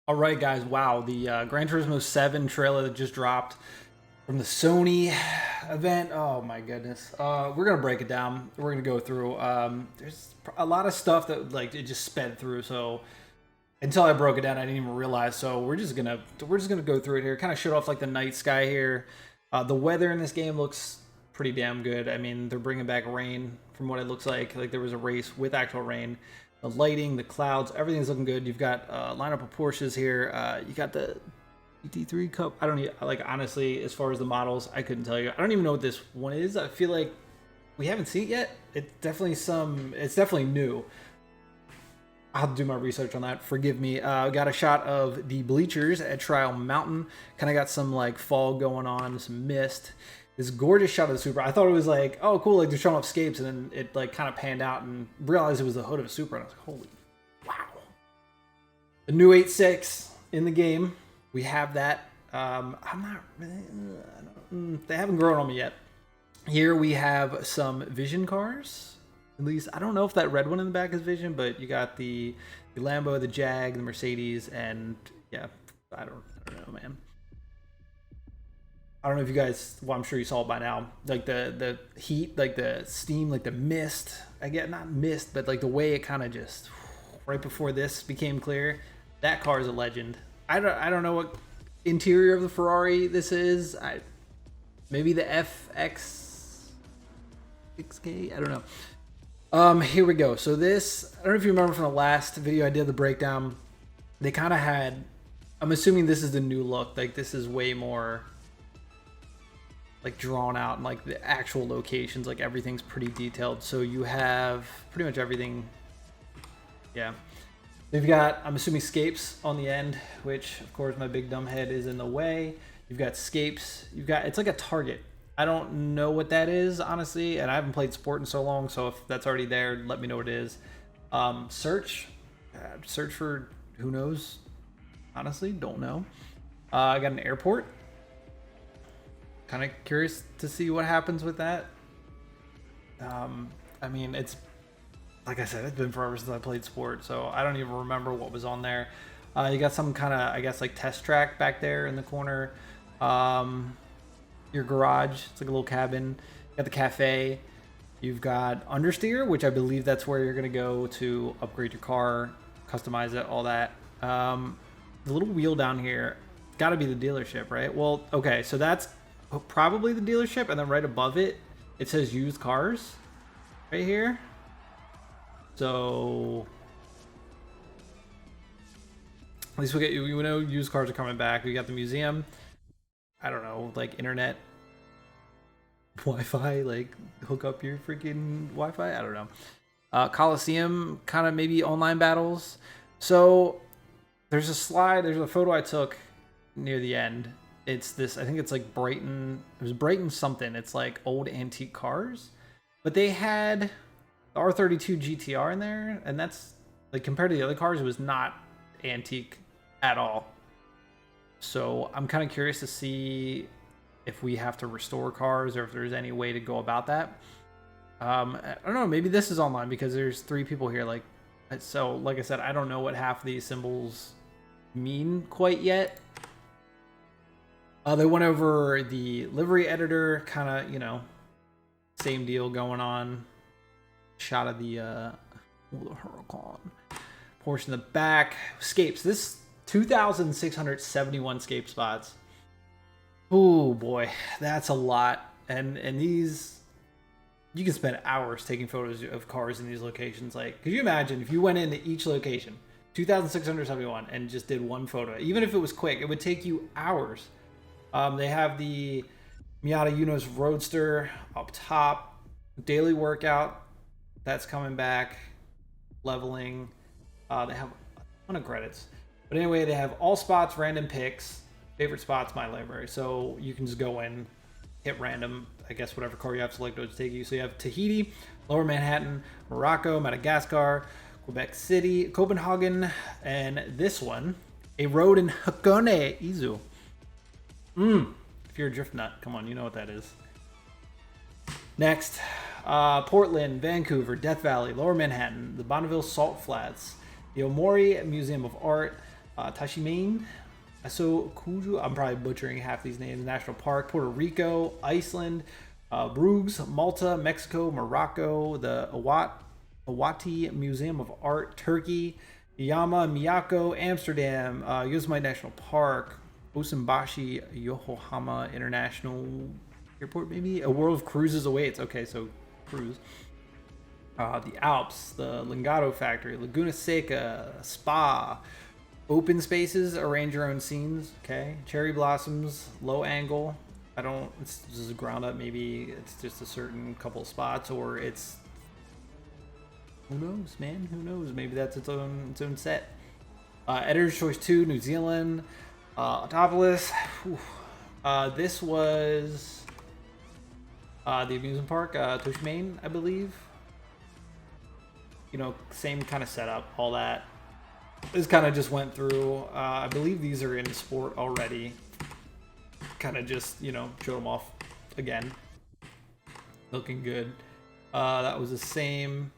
All right, guys. Wow, the Gran Turismo 7 trailer that just dropped from the Sony event. Oh my goodness. We're gonna break it down. We're gonna go through. There's a lot of stuff that like it just sped through. So until I broke it down, I didn't even realize. So we're just gonna go through it here. Kind of showed off like the night sky here. The weather in this game looks pretty damn good. I mean, they're bringing back rain from what it looks like. Like there was a race with actual rain. The lighting, the clouds, everything's looking good. You've got a lineup of Porsches here. You got the GT3 Cup. I don't even, like, honestly, as far as the models, I couldn't tell you. I don't even know what this one is. I feel like we haven't seen it yet. It's definitely new. I'll have to do my research on that. Forgive me. Got a shot of the bleachers at Trial Mountain. Kind of got some like fog going on, some mist. This gorgeous shot of the Supra. I thought it was like, oh, cool, like they're showing off Scapes, and then it like kind of panned out and realized it was the hood of a Supra, and I was like, holy, wow. The new 8.6 in the game. We have that. I'm not really, they haven't grown on me yet. Here we have some Vision cars. At least, I don't know if that red one in the back is Vision, but you got the Lambo, the Jag, the Mercedes, and yeah, I don't know, man. I don't know if you guys, well, I'm sure you saw it by now, like the heat, like the steam, like the mist. I get not mist, but like the way it kind of just right before this became clear. That car is a legend. I don't know what interior of the Ferrari this is. Maybe the FX 6K. I don't know. Here we go. So this, I don't know if you remember from the last video I did the breakdown. They kind of had. I'm assuming this is the new look. Like this is way more like drawn out, and like the actual locations, like everything's pretty detailed. So you have pretty much everything. Yeah. You've got, I'm assuming, Scapes on the end, which of course my big dumb head is in the way. You've got Scapes. You've got, it's like a target. I don't know what that is, honestly, and I haven't played sport in so long, so if that's already there, let me know what it is. Search for, who knows? Honestly, don't know. I got an airport. Kind of curious to see what happens with that. I mean, it's like I said, it's been forever since I played sport, so I don't even remember what was on there. You got some kind of, I guess, like test track back there in the corner. Your garage, it's like a little cabin. You got the cafe. You've got Understeer, which I believe that's where you're gonna go to upgrade your car, customize it, all that. The little wheel down here, got to be the dealership, right? Well, okay, so that's probably the dealership, and then right above it, it says used cars right here. So at least we know used cars are coming back. We got the museum. I don't know, like internet, Wi-Fi, like hook up your freaking Wi-Fi. I don't know. Coliseum, kind of maybe online battles. So there's a slide. There's a photo I took near the end. It's this, I think it's like Brighton. It was Brighton something. It's like old antique cars, but they had the R32 GTR in there, and that's like compared to the other cars, it was not antique at all. So I'm kind of curious to see if we have to restore cars or if there's any way to go about that. I don't know. Maybe this is online because there's 3 people here. Like, so like I said, I don't know what half of these symbols mean quite yet. They went over the livery editor, kind of, you know, same deal going on. Shot of the Huracan portion in the back. Scapes. This 2,671 scape spots. Oh boy, that's a lot. And these, you can spend hours taking photos of cars in these locations. Like, could you imagine if you went into each location, 2,671, and just did one photo? Even if it was quick, it would take you hours. They have the Miata Unos Roadster up top. Daily workout, that's coming back. Leveling. They have a ton of credits. But anyway, they have all spots, random picks. Favorite spots, my library. So you can just go in, hit random. I guess whatever car you have selected to take you. So you have Tahiti, Lower Manhattan, Morocco, Madagascar, Quebec City, Copenhagen, and this one, a road in Hakone, Izu. If you're a drift nut, come on, you know what that is. Next, Portland, Vancouver, Death Valley, Lower Manhattan, the Bonneville Salt Flats, the Omori Museum of Art, Tashimane, Aso Kuju, I'm probably butchering half these names, National Park, Puerto Rico, Iceland, Bruges, Malta, Mexico, Morocco, the Awati Museum of Art, Turkey, Yama, Miyako, Amsterdam, Yosemite National Park, Osunbashi, Yokohama International Airport, maybe? A world of cruises awaits. Okay, so cruise. The Alps, the Lingotto Factory, Laguna Seca, Spa, open spaces, arrange your own scenes. Okay, cherry blossoms, low angle. It's just ground up. Maybe it's just a certain couple of spots, or it's, who knows, man? Who knows? Maybe that's its own set. Editor's Choice 2, New Zealand. Autopolis. This was the amusement park, Toshimane, I believe. You know, same kind of setup, all that. This kind of just went through. I believe these are in sport already. Kind of just, you know, showed them off again. Looking good. That was the same.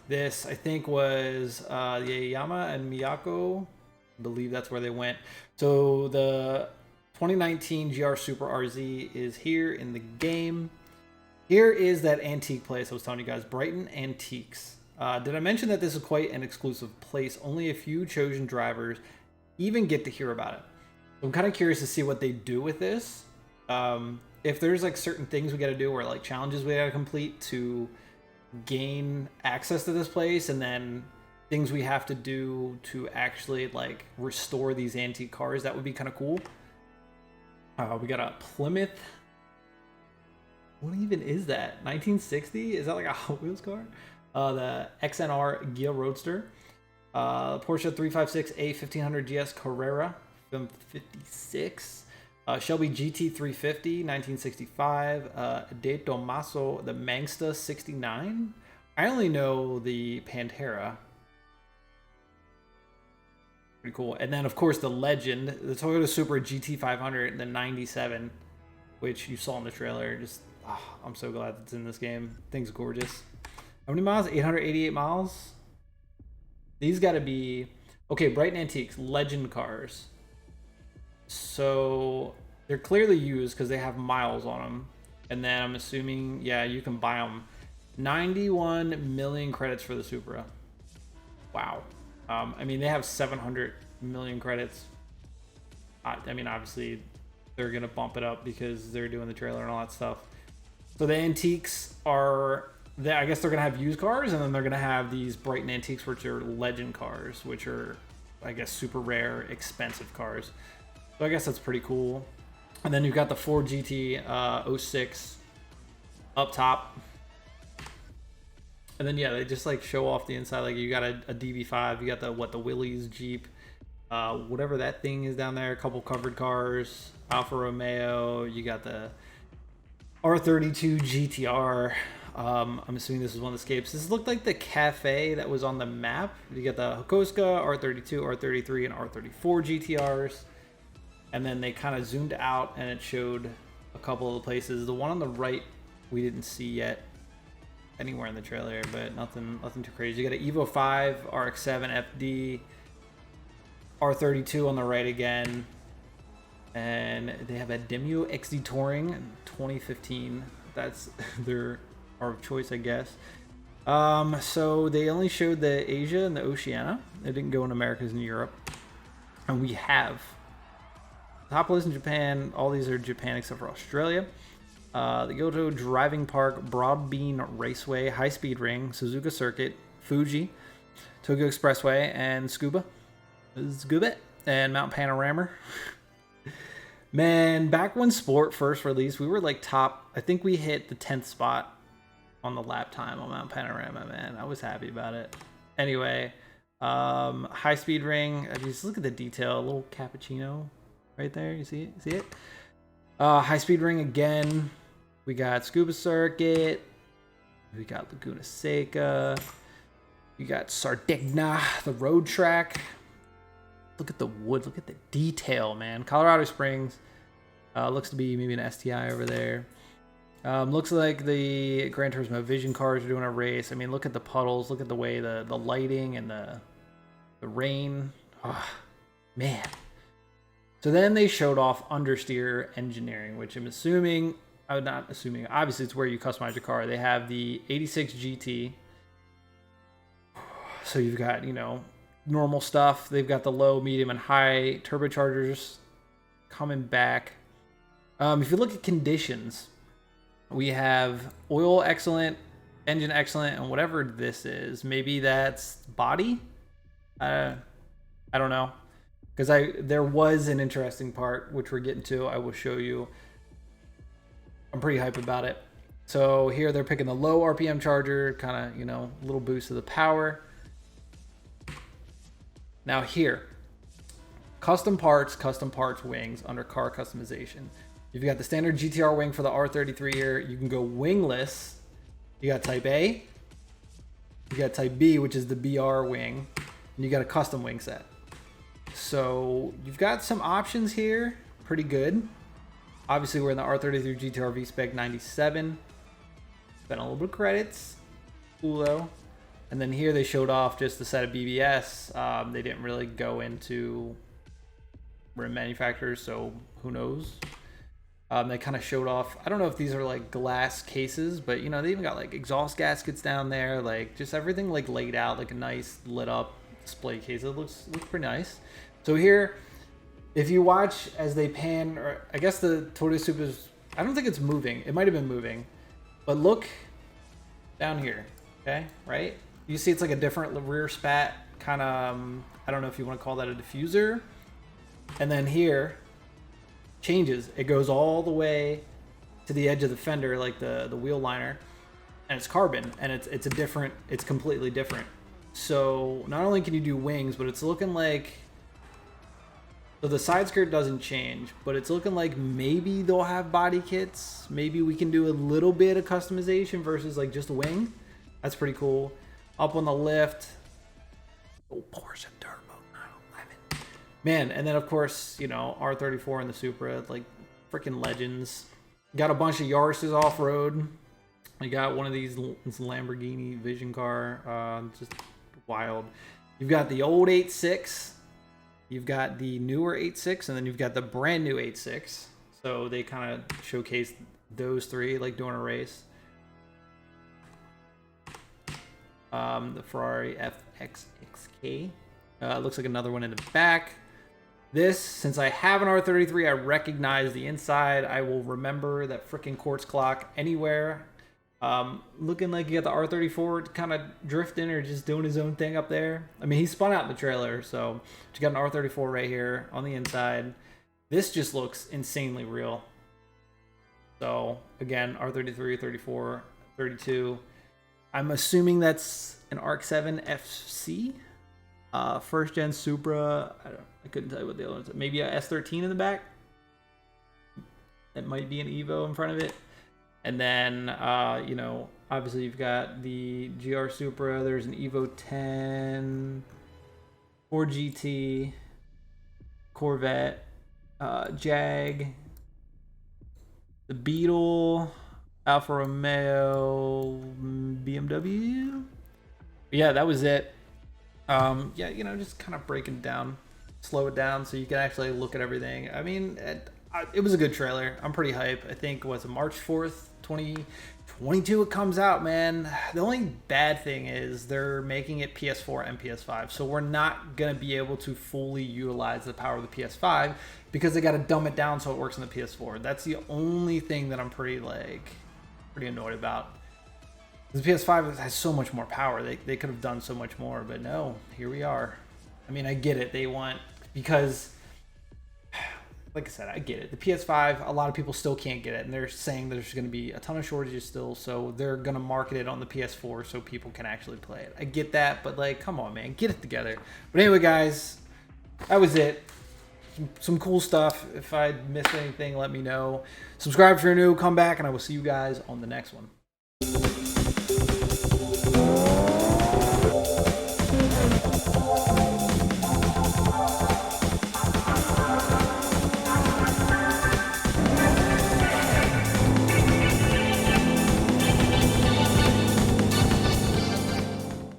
This, I think, was the Yama and Miyako. I believe that's where they went. So the 2019 GR Super RZ is here in the game. Here is that antique place I was telling you guys, Brighton Antiques. Did I mention that this is quite an exclusive place? Only a few chosen drivers even get to hear about it. So I'm kind of curious to see what they do with this. If there's like certain things we got to do, or like challenges we got to complete to gain access to this place, and then things we have to do to actually like restore these antique cars, that would be kind of cool. We got a Plymouth. What even is that? 1960? Is that like a Hot Wheels car? The XNR Ghia Roadster. Porsche 356 A1500 GS Carrera from 56. Shelby GT350 1965. De Tomaso the Mangsta 69. I only know the Pantera. Pretty cool. And then of course the legend, the Toyota Supra GT500 the 97, which you saw in the trailer. Just I'm so glad it's in this game. Thing's gorgeous. How many miles? 888 miles. These got to be okay. Brighton Antiques legend cars. So they're clearly used because they have miles on them. And then I'm assuming, yeah, you can buy them. 91 million credits for the Supra. Wow. I mean, they have 700 million credits. I mean, obviously, they're going to bump it up because they're doing the trailer and all that stuff. So the antiques are, I guess they're going to have used cars, and then they're going to have these Brighton Antiques, which are legend cars, which are, I guess, super rare, expensive cars. So I guess that's pretty cool. And then you've got the Ford GT 06 up top. And then, yeah, they just, like, show off the inside. Like, you got a DB5. You got the Willys Jeep. Whatever that thing is down there. A couple covered cars. Alfa Romeo. You got the R32 GTR. I'm assuming this is one of the Scapes. This looked like the cafe that was on the map. You got the Hokoska, R32, R33, and R34 GTRs. And then they kind of zoomed out, and it showed a couple of the places. The one on the right we didn't see yet anywhere in the trailer, but nothing too crazy. You got an Evo 5, RX-7 FD, R32 on the right again, and they have a Demio XD Touring 2015. That's their car of choice, I guess. So they only showed the Asia and the Oceania. They didn't go in Americas and Europe, and we have top list in Japan. All these are Japan except for Australia. The Kyoto Driving Park, Broadbean Raceway, High Speed Ring, Suzuka Circuit, Fuji, Tokyo Expressway, and Scuba, and Mount Panorama. Man, back when Sport first released, we were like top. I think we hit the 10th spot on the lap time on Mount Panorama. Man, I was happy about it. Anyway, High Speed Ring. Just look at the detail. A little cappuccino right there. You see it? See it? High Speed Ring again. We got Scuba Circuit. We got Laguna Seca. We got Sardegna, the road track. Look at the wood. Look at the detail, man. Colorado Springs. Looks to be maybe an STI over there. Looks like the Gran Turismo Vision cars are doing a race. I mean, look at the puddles. Look at the way the lighting and the rain. Oh, Man. So then they showed off Understeer engineering, which I'm assuming, I'm not assuming, obviously it's where you customize your car. They have the 86 GT. So you've got, you know, normal stuff. They've got the low, medium, and high turbochargers coming back. If you look at conditions, we have oil excellent, engine excellent, and whatever this is, maybe that's body. I don't know, because there was an interesting part which we're getting to. I will show you. I'm pretty hype about it. So here they're picking the low RPM charger, kind of, you know, a little boost of the power. Now here, custom parts wings under car customization. You've got the standard GTR wing for the R33 here. You can go wingless. You got type A. You got type B, which is the BR wing. And you got a custom wing set. So you've got some options here. Pretty good. Obviously, we're in the R33 GTR V-Spec 97. Spent a little bit of credits. Cool though. And then here they showed off just the set of BBS. They didn't really go into rim manufacturers, so who knows? They kind of showed off, I don't know if these are like glass cases, but you know, they even got like exhaust gaskets down there, like just everything like laid out like a nice lit up display case. It looks pretty nice. So here, if you watch as they pan, or I guess the Toyota Supra is, I don't think it's moving. It might have been moving, but look down here, okay, right? You see it's like a different rear spat, kind of, I don't know if you want to call that a diffuser. And then here, changes. It goes all the way to the edge of the fender, like the wheel liner, and it's carbon, and it's a different, it's completely different. So not only can you do wings, but it's looking like, so the side skirt doesn't change, but it's looking like maybe they'll have body kits. Maybe we can do a little bit of customization versus like just a wing. That's pretty cool. Up on the lift, oh, Porsche Turbo 911. Man, and then of course, you know, R34 and the Supra, like freaking legends. Got a bunch of Yaris's off-road. You got one of these, this Lamborghini Vision car, just wild. You've got the old 8.6. You've got the newer 8.6, and then you've got the brand new 8.6. So they kind of showcase those three, like doing a race. The Ferrari FXXK. Looks like another one in the back. This, since I have an R33, I recognize the inside. I will remember that freaking quartz clock anywhere. Looking like you got the R34 kind of drifting or just doing his own thing up there. I mean, he spun out in the trailer, so you got an R34 right here on the inside. This just looks insanely real. So again, R33, 34, 32. I'm assuming that's an ARC-7 FC. First gen Supra. I couldn't tell you what the other one's. Maybe a S13 in the back. It might be an Evo in front of it. And then, you know, obviously you've got the GR Supra. There's an Evo 10, Ford GT, Corvette, Jag, the Beetle, Alfa Romeo, BMW. But yeah, that was it. Yeah, you know, just kind of break it down, slow it down so you can actually look at everything. I mean, it was a good trailer. I'm pretty hype. I think, what's it, March 4th, 2022 it comes out, man. The only bad thing is they're making it PS4 and PS5. So we're not going to be able to fully utilize the power of the PS5 because they got to dumb it down so it works on the PS4. That's the only thing that I'm pretty annoyed about. The PS5 has so much more power. They could have done so much more, but no, here we are. I mean, I get it. They want, because like I said, I get it. The PS5, a lot of people still can't get it, and they're saying there's going to be a ton of shortages still, so they're going to market it on the PS4 so people can actually play it. I get that, but like, come on, man, get it together. But anyway, guys, that was it. Some cool stuff. If I missed anything, let me know. Subscribe if you're new, come back, and I will see you guys on the next one.